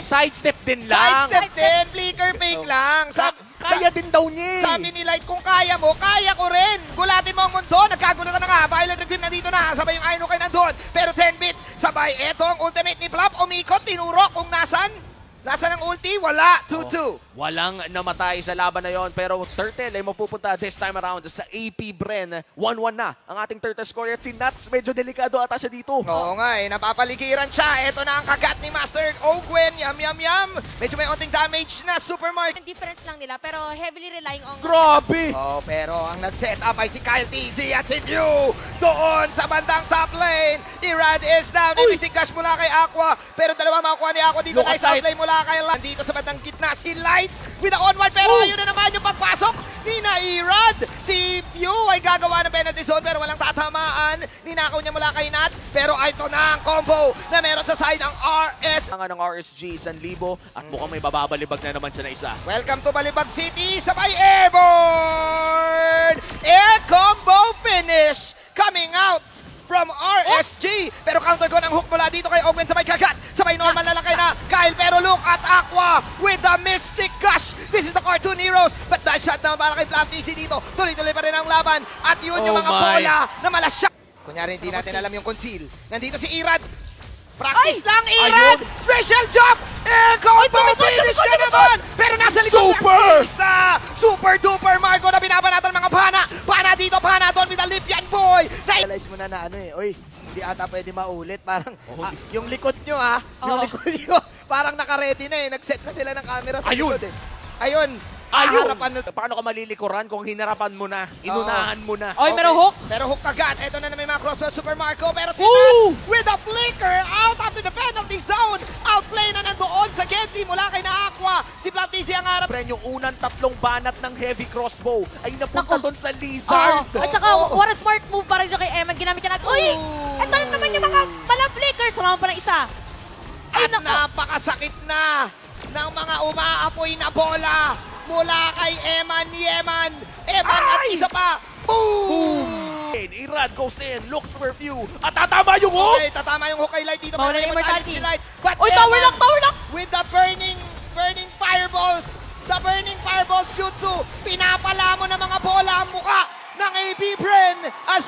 Sidestep din lang. Sidestep din, flicker fake lang. Kaya din daw niya. Sabi ni Light, kung kaya mo, kaya ko rin. Gulatin mo ang mundo. Nagkagulatan na nga. Violet Requiem nandito na. Sabay yung Iron kay nandun. Pero 10 bits. Sabay, eto ang ultimate ni Flop. Umikot, tinurok kung nasan. Nasaan ang ulti? Wala. 2-2. Walang namatay sa laban na yon, pero Turtle ay mapupunta this time around sa AP Bren. 1-1 na ang ating Turtle scorer. At si Nuts, medyo delikado ata siya dito. Oo nga napapaligiran siya. Ito na ang kagat ni Master Ogwen. Yum. Medyo may onting damage na Supermark. Difference lang nila, pero heavily relying on... Grabe! Oh, pero ang nag-set up ay si Kyle TZ at si Mew doon sa bandang top lane. Irad is down. Ibistig Gash mula kay Aqua. Pero dalawa makuha ni Aqua dito. Nice outlay mula kay Light. Dito sa bandang gitna si Light with the onward. Pero ayun na naman yung pagpasok ni na Irad. Si Mew ay gagawa ng penalty zone pero walang tatamaan. Ninakaw niya mula kay Nats. Pero ito na ang combo na meron sa side ng RS. Ang ng RSG, 1,000 at mukhang may bababalibag na naman siya na isa. Welcome to Balibag City, sabay airborne! Air combo finish coming out from RSG. Pero counter ko ng hook mula dito kay Ogwen, sabay kagat. Sabay normal na lang kay na Kyle. Pero look at Aqua with the Mystic Gush. This is the Cartoon Heroes. But that shutdown para kay Flop TC dito. Tuloy-tuloy pa rin ang laban. At yun yung mga bola na malasyak. Kunyari hindi natin alam yung conceal. Nandito si Irad. Practice lang, Irad! Special job! Air combo finish na naman! Pero nasa likod isa! Super duper Marco na binabanatan ng mga pana! Pana dito, pana doon with the Libyan boy! Realize mo na ano oy, hindi ata pwede maulit. Parang yung likod nyo yung likod nyo, parang naka-ready na Nag-set na sila ng camera sa likod Ayun! Paano ka malilikuran kung hinarapan mo na, inunahan mo na? Oy, pero hook! Pero hook agad. Ito na may mga crossbow Super Marco. Pero si Nats with a flicker out after the penalty zone. Outplay na nandoon sa Genji mula kay na Aqua. Si Flop TC ang harap. Yung unang 3 banat ng heavy crossbow ay napunta doon sa Lizard. At saka, what a smart move para dito kay Eman. Ginamit niya uy! Ito na naman yung mga flickers. Sumama pa ng isa. At napakasakit na ng mga umaapoy na bola mula kay Eman Yeman. Eman at isa pa. Boom! Irad goes in, looks for view. At tatama yung hook! Okay, tatama yung hook kay Light dito. Mawala yung immortality. But uy, tower lock! With the burning fireballs. The burning fireballs jutsu. Pinapala mo ng mga bola ang muka ng AB Bren as